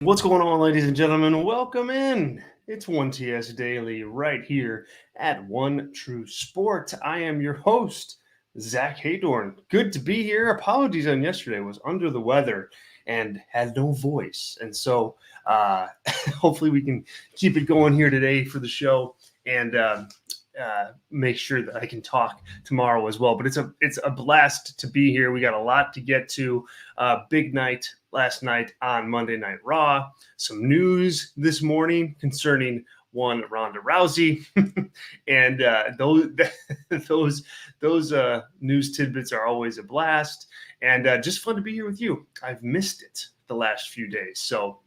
What's going on, ladies and gentlemen? Welcome in. It's 1TS Daily right here at One True Sport. I am your host, Zack Heydorn. Good to be here. Apologies on yesterday. I was under the weather and had no voice. And so hopefully we can keep it going here today for the show and make sure that I can talk tomorrow as well. But it's a blast to be here. We got a lot to get to. Big night last night on Monday Night Raw. Some news this morning concerning one Ronda Rousey, and those news tidbits are always a blast, and just fun to be here with you. I've missed it the last few days, so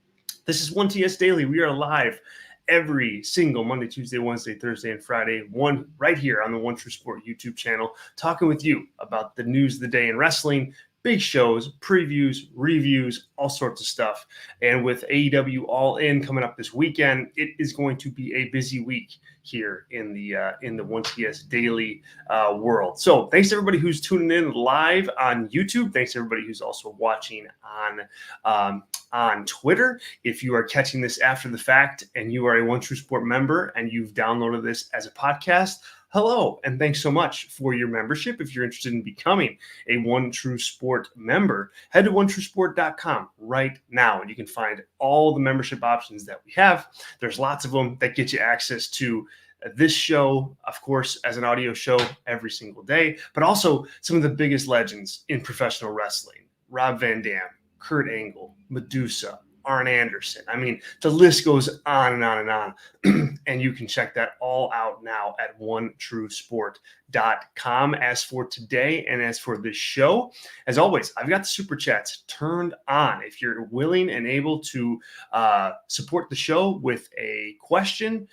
this is 1TS Daily. We are live every single Monday, Tuesday, Wednesday, Thursday, and Friday, one right here on the One True Sport YouTube channel, talking with you about the news of the day in wrestling, big shows, previews, reviews, all sorts of stuff. And with AEW All In coming up this weekend, it is going to be a busy week here in the 1TS Daily world. So thanks to everybody who's tuning in live on YouTube. Thanks to everybody who's also watching on Twitter. If you are catching this after the fact and you are a One True Sport member and you've downloaded this as a podcast, hello, and thanks so much for your membership. If you're interested in becoming a One True Sport member, head to onetruesport.com right now, and you can find all the membership options that we have. There's lots of them that get you access to this show, of course, as an audio show every single day, but also some of the biggest legends in professional wrestling. Rob Van Dam, Kurt Angle, Medusa, Arn Anderson. I mean, the list goes on and on and on. And you can check that all out now at onetruesport.com. As for today and as for this show, as always, I've got the super chats turned on. If you're willing and able to support the show with a question,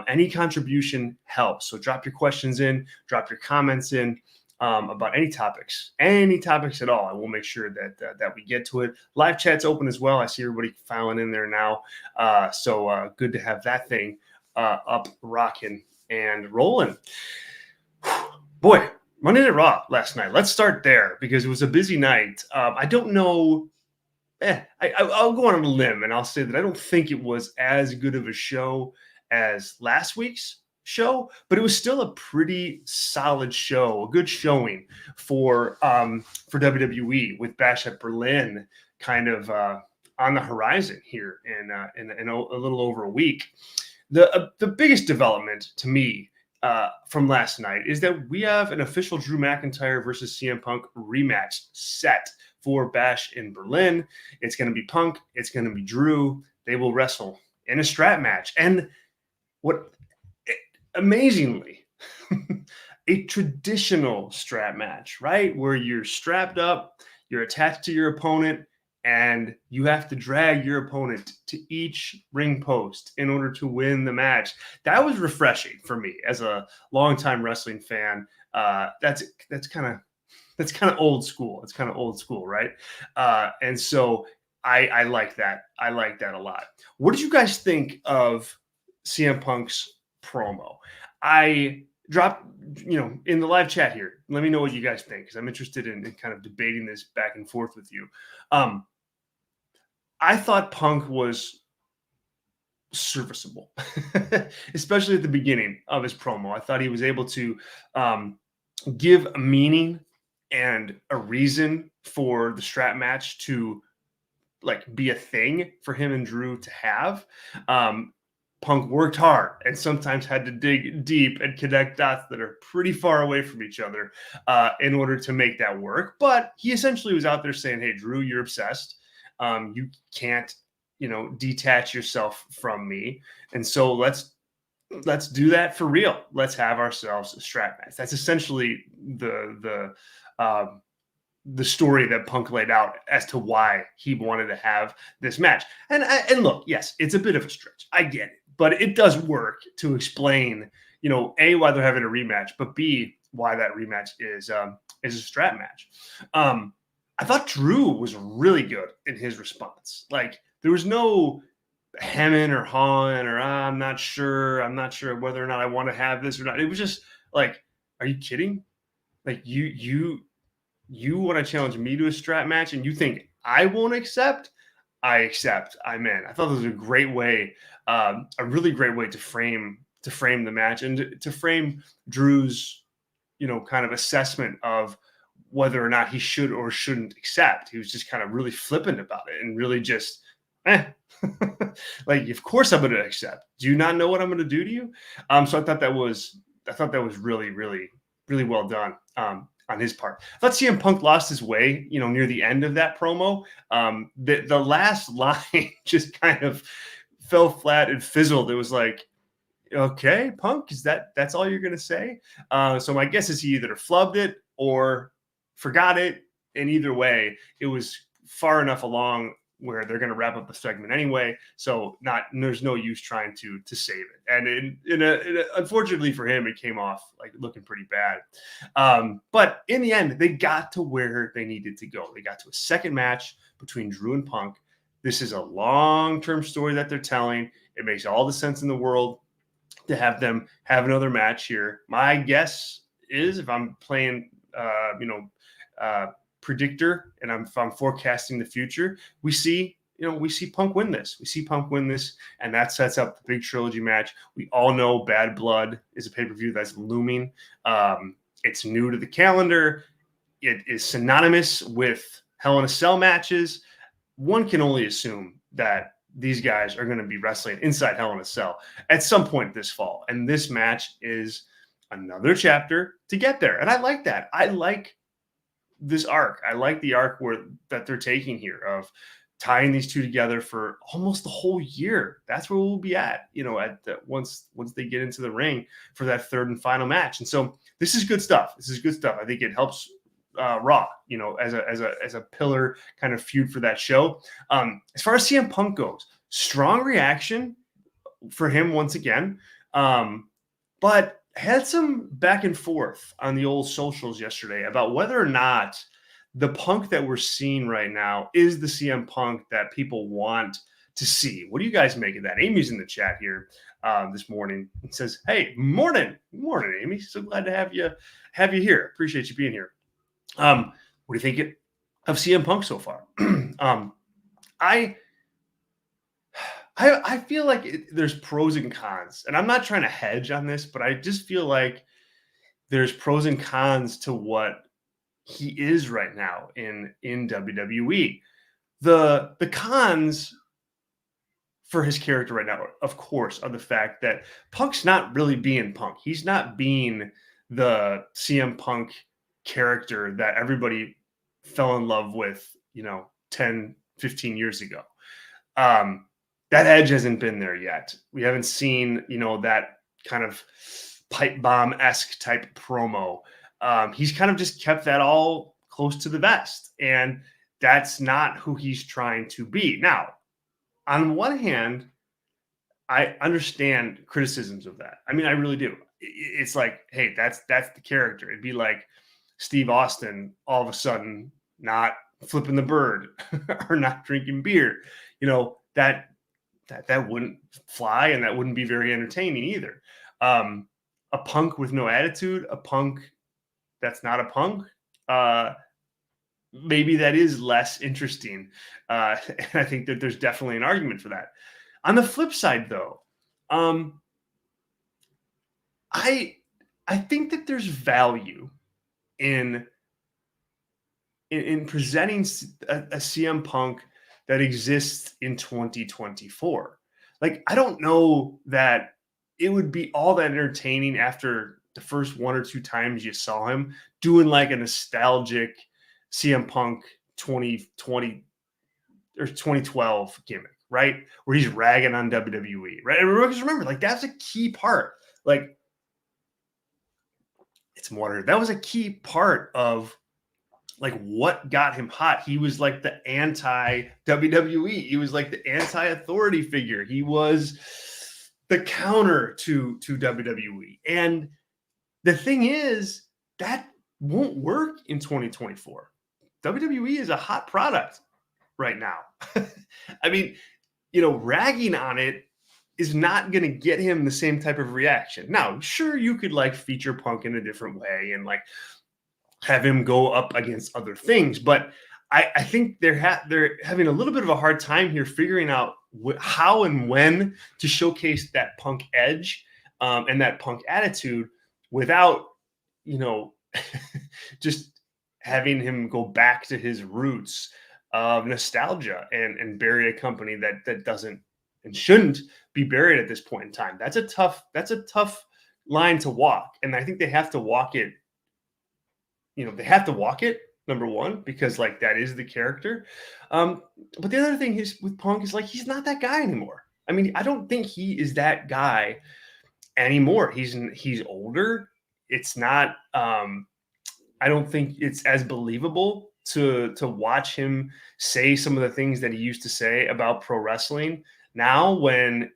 any contribution helps. So drop your questions in, drop your comments in. About any topics at all. I will make sure that we get to it. Live chat's open as well. I see everybody filing in there now. So good to have that thing up, rocking, and rolling. Boy, Monday Night Raw last night. Let's start there because it was a busy night. I don't know. I'll go on a limb and I'll say that I don't think it was as good of a show as last week's show, but it was still a pretty solid show, a good showing for WWE with Bash at Berlin kind of on the horizon here in a little over a week. The biggest development to me from last night is that we have an official Drew McIntyre versus CM Punk rematch set for Bash in Berlin. It's going to be Punk. It's going to be Drew. They will wrestle in a strap match. And amazingly, a traditional strap match, right? Where you're strapped up, you're attached to your opponent, and you have to drag your opponent to each ring post in order to win the match. That was refreshing for me as a longtime wrestling fan. That's kind of old school. It's kind of old school, right? And so I like that. I like that a lot. What did you guys think of CM Punk's promo? I dropped, in the live chat here. Let me know what you guys think because I'm interested in kind of debating this back and forth with you. I thought Punk was serviceable, especially at the beginning of his promo. I thought he was able to give a meaning and a reason for the strap match to be a thing for him and Drew to have. Punk worked hard and sometimes had to dig deep and connect dots that are pretty far away from each other in order to make that work. But he essentially was out there saying, hey, Drew, you're obsessed. You can't, detach yourself from me. And so let's do that for real. Let's have ourselves a strap match. That's essentially the story that Punk laid out as to why he wanted to have this match. And look, yes, it's a bit of a stretch. I get it. But it does work to explain, A, why they're having a rematch, but B, why that rematch is a strap match. I thought Drew was really good in his response. There was no hemming or hawing or I'm not sure whether or not I want to have this or not. It was just are you kidding? You want to challenge me to a strap match and you think I won't accept? I accept. I'm in. I thought this was a great way, a really great way to frame the match and to frame Drew's, kind of assessment of whether or not he should or shouldn't accept. He was just kind of really flippant about it and really just, like, of course I'm going to accept. Do you not know what I'm going to do to you? So I thought that was really, really, really well done. On his part. I thought CM Punk lost his way, near the end of that promo. The last line just kind of fell flat and fizzled. It was like, okay, Punk, that's all you're going to say? So my guess is he either flubbed it or forgot it. And either way, it was far enough along where they're going to wrap up the segment anyway. So there's no use trying to save it. And unfortunately for him, it came off like looking pretty bad. But in the end, they got to where they needed to go. They got to a second match between Drew and Punk. This is a long-term story that they're telling. It makes all the sense in the world to have them have another match here. My guess is, if I'm playing, predictor and if I'm forecasting the future, we see Punk win this. We see Punk win this, and that sets up the big trilogy match. We all know Bad Blood is a pay-per-view that's looming. It's new to the calendar. It is synonymous with Hell in a Cell matches. One can only assume that these guys are going to be wrestling inside Hell in a Cell at some point this fall. And this match is another chapter to get there. And I like that. I like this arc. I like the arc that they're taking here of tying these two together for almost the whole year. That's where we'll be at, once they get into the ring for that third and final match. And so this is good stuff. I think it helps Raw, as a pillar kind of feud for that show. As far as CM Punk goes, strong reaction for him once again. But had some back and forth on the old socials yesterday about whether or not the Punk that we're seeing right now is the CM Punk that people want to see. What do you guys make of that? Amy's in the chat here this morning and says, "Hey, morning, Amy. So glad to have you here. Appreciate you being here." What do you think of CM Punk so far? I feel like there's pros and cons, and I'm not trying to hedge on this, but I just feel like there's pros and cons to what he is right now in WWE. The cons for his character right now, of course, are the fact that Punk's not really being Punk. He's not being the CM Punk character that everybody fell in love with, 10, 15 years ago. That edge hasn't been there yet. We haven't seen, that kind of pipe bomb-esque type promo. He's kind of just kept that all close to the vest, and that's not who he's trying to be. Now, on one hand, I understand criticisms of that. I mean, I really do. It's like, hey, that's the character. It'd be like Steve Austin all of a sudden not flipping the bird or not drinking beer. That wouldn't fly, and that wouldn't be very entertaining either. A Punk with no attitude, a Punk that's not a Punk, maybe that is less interesting. And I think that there's definitely an argument for that. On the flip side, though, I think that there's value in presenting a CM Punk that exists in 2024. Like, I don't know that it would be all that entertaining after the first one or two times you saw him doing like a nostalgic CM Punk 2020 or 2012 gimmick, right? Where he's ragging on WWE, right? And remember, like, that's a key part. Like, it's some water. That was a key part of like what got him hot. He was like the anti-WWE. He was like the anti-authority figure. He was the counter to WWE. And the thing is, that won't work in 2024. WWE is a hot product right now. I mean, ragging on it is not going to get him the same type of reaction. Now, sure, you could like feature Punk in a different way and like have him go up against other things, but I think they're having a little bit of a hard time here figuring out how and when to showcase that Punk edge and that Punk attitude without, you know, just having him go back to his roots of nostalgia and bury a company that doesn't and shouldn't be buried at this point in time. That's a tough line to walk, and I think they have to walk it. They have to walk it, number one, because like that is the character. But the other thing is with Punk is like he's not that guy anymore. I mean, I don't think he is that guy anymore. He's older. It's not. I don't think it's as believable to watch him say some of the things that he used to say about pro wrestling now when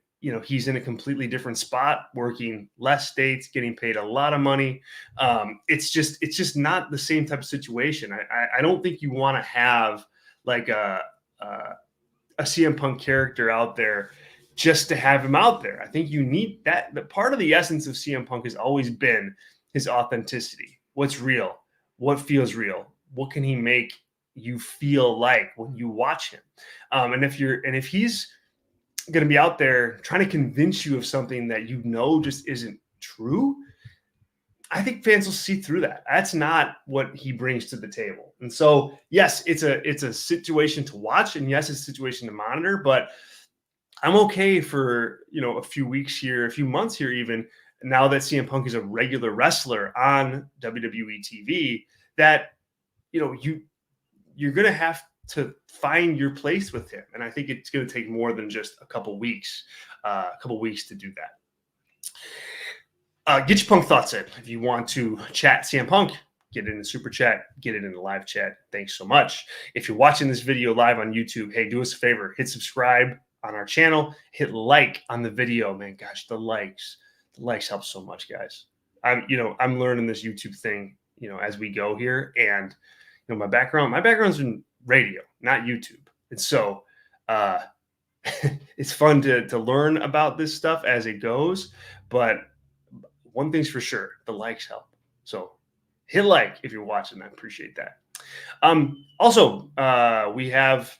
he's in a completely different spot, working less states, getting paid a lot of money. It's just not the same type of situation. I don't think you want to have like a CM Punk character out there just to have him out there. I think you need that. The part of the essence of CM Punk has always been his authenticity. What's real? What feels real? What can he make you feel like when you watch him? And if he's going to be out there trying to convince you of something that just isn't true, I think fans will see through that. That's not what he brings to the table. And so, yes, it's a situation to watch, and yes, it's a situation to monitor, but I'm okay for, a few weeks here, a few months here even, now that CM Punk is a regular wrestler on WWE TV, that, you're going to have to find your place with him. And I think it's going to take more than just a couple weeks to do that. Get your Punk thoughts in. If you want to chat CM Punk, get it in the super chat, get it in the live chat. Thanks so much. If you're watching this video live on YouTube, hey, do us a favor, hit subscribe on our channel, hit like on the video, man. Gosh, the likes help so much, guys. I'm learning this YouTube thing, as we go here. And, my background's in radio, not YouTube. And so it's fun to learn about this stuff as it goes. But one thing's for sure, the likes help. So hit like if you're watching. I appreciate that. Also, we have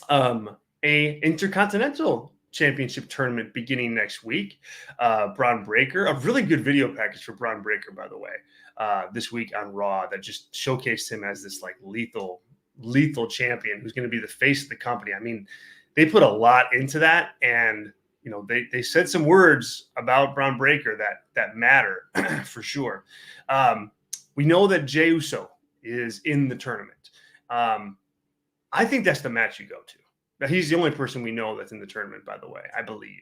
a Intercontinental Championship tournament beginning next week. Bron Breakker, a really good video package for Bron Breakker, by the way, this week on Raw that just showcased him as this like lethal champion who's going to be the face of the company. I mean, they put a lot into that, and they said some words about Bron Breakker that matter for sure. We know that Jey Uso is in the tournament. I think that's the match you go to. Now, he's the only person we know that's in the tournament, by the way, I believe.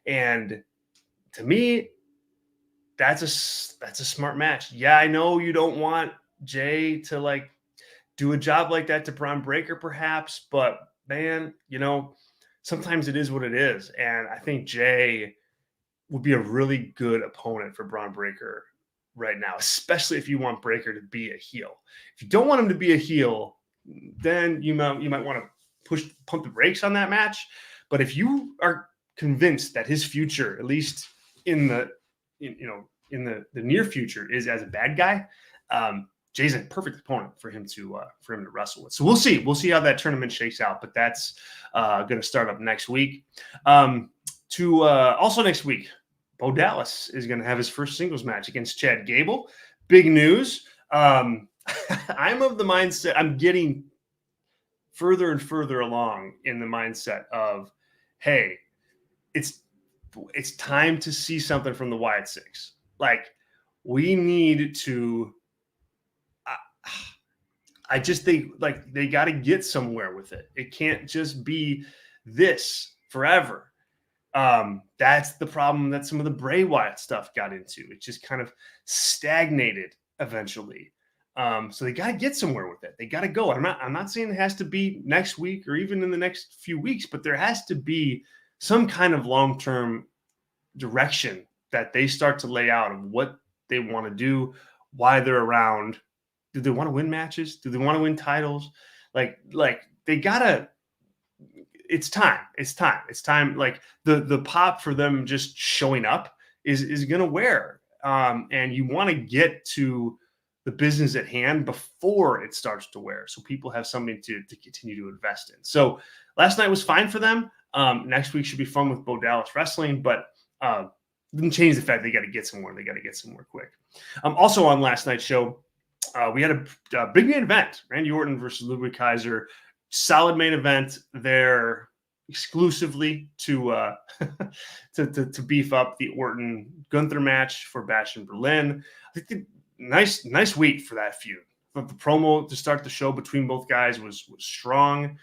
And to me, that's a smart match. Yeah, I know you don't want Jey to like do a job like that to Bron Breakker, perhaps, but man, sometimes it is what it is. And I think Jey would be a really good opponent for Bron Breakker right now, especially if you want Breakker to be a heel. If you don't want him to be a heel, then you might want to pump the brakes on that match. But if you are convinced that his future, at least in the near future, is as a bad guy, Jay's a perfect opponent for him to wrestle with. So we'll see how that tournament shakes out. But that's going to start up next week. Also next week, Bo Dallas is going to have his first singles match against Chad Gable. Big news. I'm of the mindset, I'm getting further and further along in the mindset of, hey, it's time to see something from the Wyatt Six. Like, we need to. I just think like they got to get somewhere with it. It can't just be this forever. That's the problem that some of the Bray Wyatt stuff got into. It just kind of stagnated eventually. So they got to get somewhere with it. They got to go. I'm not saying it has to be next week or even in the next few weeks, but there has to be some kind of long-term direction that they start to lay out of what they want to do, why they're around. Do they want to win matches? Do they want to win titles? Like they gotta. It's time. It's time. Like the pop for them just showing up is gonna wear. And you want to get to the business at hand before it starts to wear, so people have something to continue to invest in. So last night was fine for them. Next week should be fun with Bo Dallas Wrestling, but didn't change the fact they got to get somewhere. They got to get somewhere quick. Also on last night's show, we had a big main event: Randy Orton versus Ludwig Kaiser. Solid main event there, exclusively to to beef up the Orton Gunther match for Bash in Berlin. I think nice weight for that feud. But the promo to start the show between both guys was strong.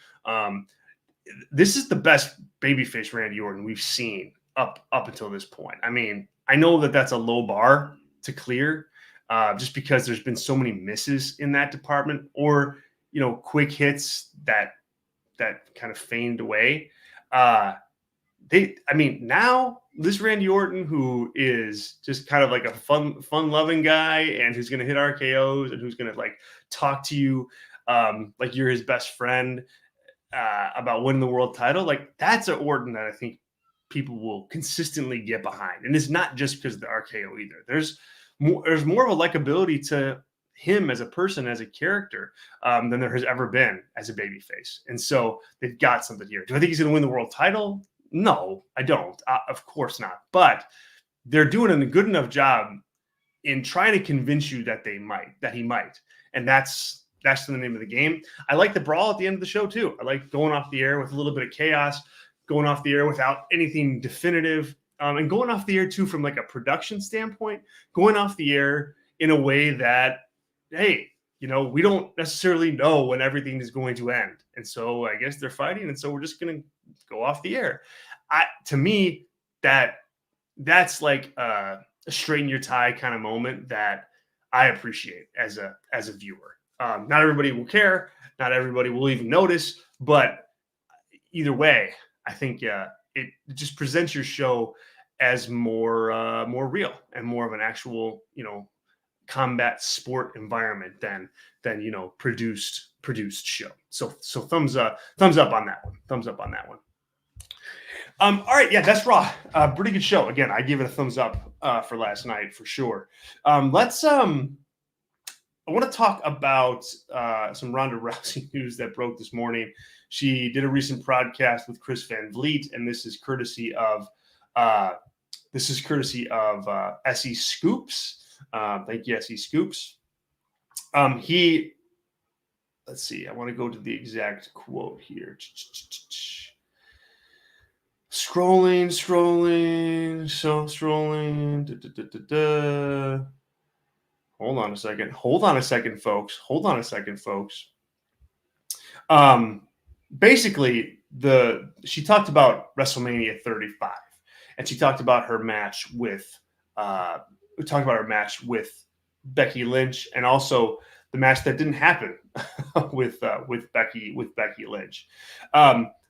This is the best babyface Randy Orton we've seen up until this point. I mean, I know that that's a low bar to clear, just because there's been so many misses in that department, or quick hits that kind of faded away. Now this Randy Orton, who is just kind of like a fun-loving guy, and who's going to hit RKOs, and who's going to like talk to you like you're his best friend about winning the world title. Like, that's an Orton that I think people will consistently get behind, and it's not just because of the RKO either. There's more of a likability to him as a person, as a character, than there has ever been as a babyface. And so they've got something here. Do I think he's going to win the world title? No, I don't. Of course not. But they're doing a good enough job in trying to convince you that he might. And that's the name of the game. I like the brawl at the end of the show too. I like going off the air with a little bit of chaos, going off the air without anything definitive, and going off the air too from like a production standpoint, going off the air in a way that, hey, we don't necessarily know when everything is going to end. And so I guess they're fighting. And so we're just going to go off the air. To me, that's like a straighten your tie kind of moment that I appreciate as a viewer. Not everybody will care. Not everybody will even notice. But either way, I think it just presents your show as more real and more of an actual, combat sport environment than produced show. So thumbs up on that one. Thumbs up on that one. All right, yeah, that's Raw. Pretty good show. Again, I give it a thumbs up for last night for sure. I want to talk about some Ronda Rousey news that broke this morning. She did a recent podcast with Chris Van Vliet, and this is courtesy of SE Scoops. Thank you, SE Scoops. Let's see. I want to go to the exact quote here. Scrolling. Hold on a second, folks. Basically, she talked about WrestleMania 35, and she talked about her match with Becky Lynch, and also the match that didn't happen with Becky Lynch.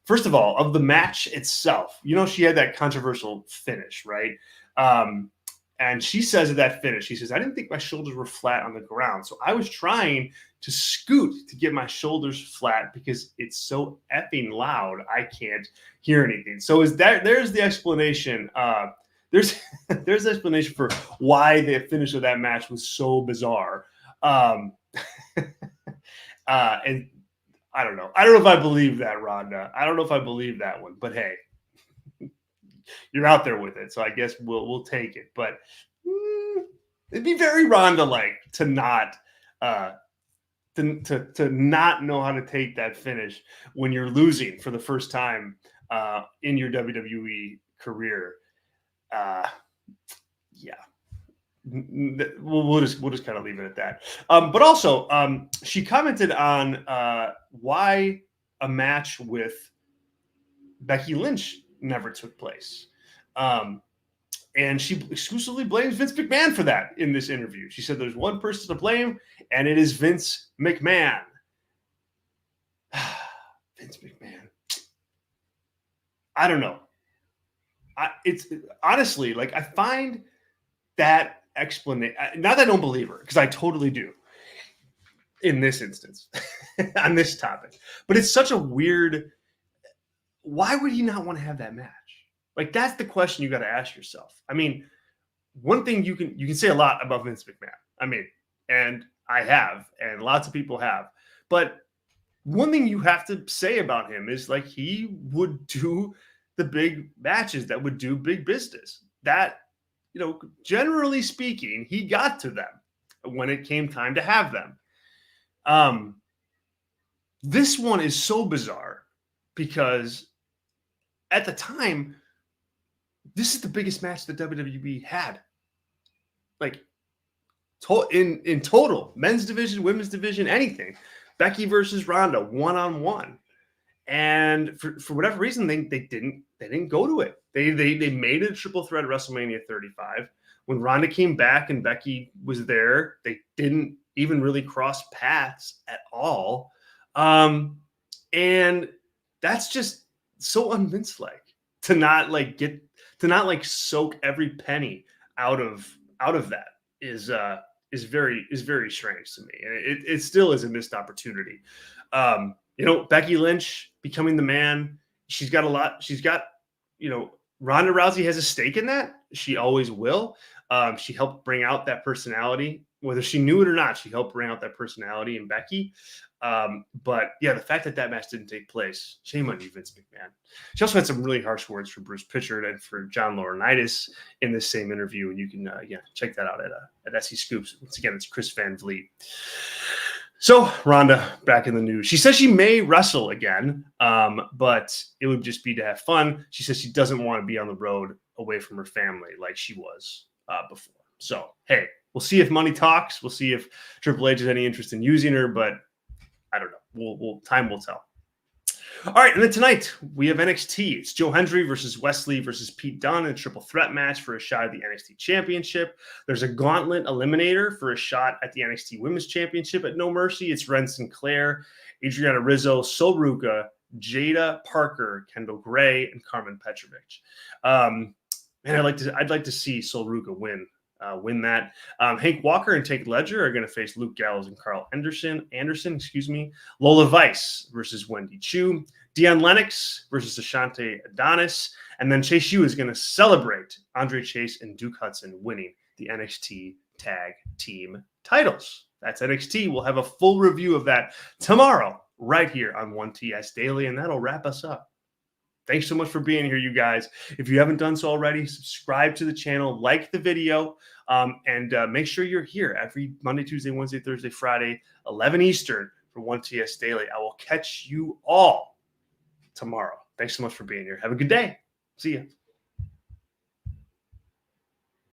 First of all, of the match itself, she had that controversial finish, right? And she says at that finish, she says, I didn't think my shoulders were flat on the ground. So I was trying to scoot to get my shoulders flat because it's so effing loud. I can't hear anything. So there's the explanation. There's the explanation for why the finish of that match was so bizarre. And I don't know. I don't know if I believe that, Ronda. I don't know if I believe that one, but hey, you're out there with it, so I guess we'll take it. But it'd be very Ronda-like to not to not know how to take that finish when you're losing for the first time in your WWE career. Yeah. We'll just kind of leave it at that. But also, she commented on why a match with Becky Lynch never took place. And she exclusively blames Vince McMahon for that in this interview. She said there's one person to blame, and it is Vince McMahon. Vince McMahon. I don't know. It's honestly, like, I find that explanation, not that I don't believe her, because I totally do in this instance on this topic, but it's such a weird, why would he not want to have that match? Like, that's the question you got to ask yourself. I mean, one thing you can say a lot about Vince McMahon. I mean, and I have, and lots of people have. But one thing you have to say about him is like he would do the big matches that would do big business. That, generally speaking, he got to them when it came time to have them. This one is so bizarre because at the time, this is the biggest match that WWE had. Like, in total, men's division, women's division, anything. Becky versus Ronda, one-on-one. And for whatever reason, they didn't go to it. They made it a triple threat at WrestleMania 35. When Ronda came back and Becky was there, they didn't even really cross paths at all. And that's just so un-Vince-like to not soak every penny out of that is very strange to me. And it still is a missed opportunity. Becky Lynch becoming the man. She's got Ronda Rousey has a stake in that. She always will. She helped bring out that personality, whether she knew it or not. She helped bring out that personality in Becky. But yeah, the fact that match didn't take place, shame on you, Vince McMahon. She also had some really harsh words for Bruce Pritchard and for John Laurinaitis in this same interview. And you can check that out at SE Scoops. Once again, it's Chris Van Vliet. So Ronda back in the news. She says she may wrestle again, but it would just be to have fun. She says she doesn't want to be on the road away from her family like she was before. So, hey, we'll see if money talks. We'll see if Triple H has any interest in using her, but I don't know. Time will tell. All right, and then tonight we have NXT. It's Joe Hendry versus Wesley versus Pete Dunne in a triple threat match for a shot at the NXT Championship. There's a gauntlet eliminator for a shot at the NXT Women's Championship at No Mercy. It's Ren Sinclair, Adriana Rizzo, Sol Ruca, Jada Parker, Kendall Gray, and Carmen Petrovic. And I'd like to see Sol Ruca win that. Hank Walker and Tate Ledger are going to face Luke Gallows and Carl Anderson. Lola Vice versus Wendy Chu. Deion Lennox versus Ashante Adonis. And then Chase U is going to celebrate Andre Chase and Duke Hudson winning the NXT Tag Team titles. That's NXT. We'll have a full review of that tomorrow right here on 1TS Daily, and that'll wrap us up. Thanks so much for being here, you guys. If you haven't done so already, subscribe to the channel, like the video, and make sure you're here every Monday, Tuesday, Wednesday, Thursday, Friday, 11 Eastern for 1TS Daily. I will catch you all tomorrow. Thanks so much for being here. Have a good day. See ya.